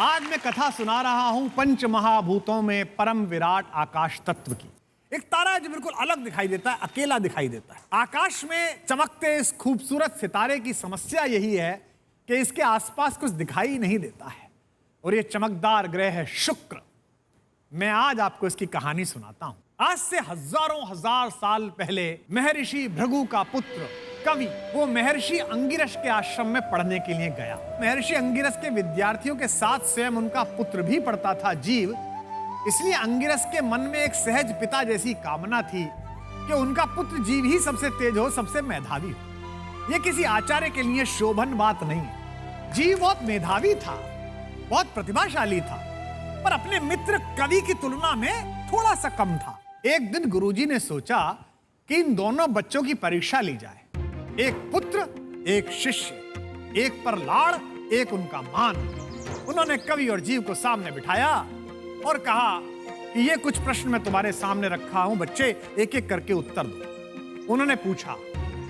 आज मैं कथा सुना रहा हूं पंच महाभूतों में परम विराट आकाश तत्व की। एक तारा है जो बिल्कुल अलग दिखाई देता है, अकेला दिखाई देता है। आकाश में चमकते इस खूबसूरत सितारे की समस्या यही है कि इसके आसपास कुछ दिखाई नहीं देता है और ये चमकदार ग्रह है शुक्र। मैं आज आपको इसकी कहानी सुनाता हूं। आज से हजारों हजार साल पहले महर्षि भृगु का पुत्र कवि वो महर्षि अंगिरस के आश्रम में पढ़ने के लिए गया। महर्षि अंगिरस के विद्यार्थियों के साथ स्वयं उनका पुत्र भी पढ़ता था जीव। इसलिए अंगिरस के मन में एक सहज पिता जैसी कामना थी कि उनका पुत्र जीव ही सबसे तेज हो, सबसे मेधावी हो। यह किसी आचार्य के लिए शोभन बात नहीं है। जीव बहुत मेधावी था, बहुत प्रतिभाशाली था, पर अपने मित्र कवि की तुलना में थोड़ा सा कम था। एक दिन गुरुजी ने सोचा कि इन दोनों बच्चों की परीक्षा ली जाए। एक पुत्र, एक शिष्य, एक पर लाड़, एक उनका मान। उन्होंने कवि और जीव को सामने बिठाया और कहा कि ये कुछ प्रश्न मैं तुम्हारे सामने रखा हूं, बच्चे एक एक करके उत्तर दो। उन्होंने पूछा,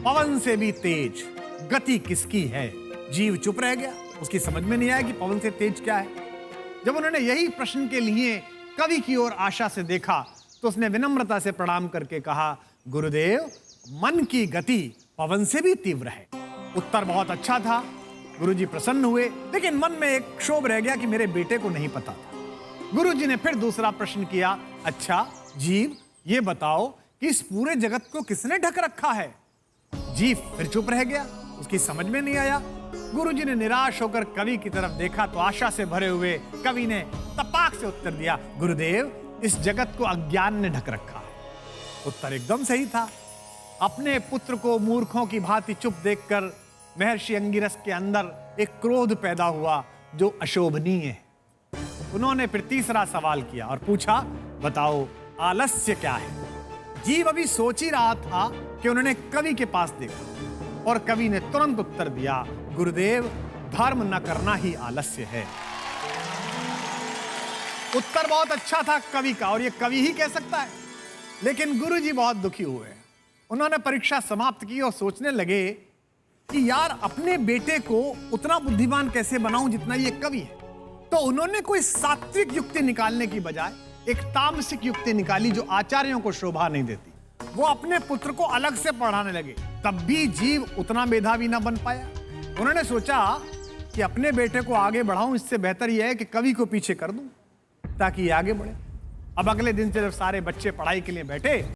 पवन से भी तेज गति किसकी है? जीव चुप रह गया, उसकी समझ में नहीं आया कि पवन से तेज क्या है। जब उन्होंने यही प्रश्न के लिए कवि की ओर आशा से देखा तो उसने विनम्रता से प्रणाम करके कहा, गुरुदेव, मन की गति पवन से भी तीव्र है। उत्तर बहुत अच्छा था, गुरुजी प्रसन्न हुए, लेकिन मन में एक क्षोभ रह गया कि मेरे बेटे को नहीं पता था। गुरुजी ने फिर दूसरा प्रश्न किया, अच्छा जीव, ये बताओ कि इस पूरे जगत को किसने ढक रखा है? जीव फिर चुप रह गया, उसकी समझ में नहीं आया। गुरुजी ने निराश होकर कवि की तरफ देखा तो आशा से भरे हुए कवि ने तपाक से उत्तर दिया, गुरुदेव, इस जगत को अज्ञान ने ढक रखा है। उत्तर एकदम सही था। अपने पुत्र को मूर्खों की भांति चुप देखकर महर्षि अंगिरस के अंदर एक क्रोध पैदा हुआ जो अशोभनीय है। उन्होंने फिर तीसरा सवाल किया और पूछा, बताओ आलस्य क्या है? जीव अभी सोच ही रहा था कि उन्होंने कवि के पास देखा और कवि ने तुरंत उत्तर दिया, गुरुदेव, धर्म न करना ही आलस्य है। उत्तर बहुत अच्छा था कवि का और ये कवि ही कह सकता है, लेकिन गुरुजी बहुत दुखी हुए। उन्होंने परीक्षा समाप्त की और सोचने लगे कि यार अपने बेटे को उतना बुद्धिमान कैसे बनाऊं जितना ये कवि है। तो उन्होंने कोई सात्विक युक्ति निकालने की बजाय एक तामसिक युक्ति निकाली जो आचार्यों को शोभा नहीं देती। वो अपने पुत्र को अलग से पढ़ाने लगे, तब भी जीव उतना मेधावी ना बन पाया। उन्होंने सोचा कि अपने बेटे को आगे बढ़ाऊं, इससे बेहतर यह है कि कवि को पीछे कर दूं ताकि ये आगे बढ़े। अब अगले दिन से जब सारे बच्चे पढ़ाई के लिए बैठे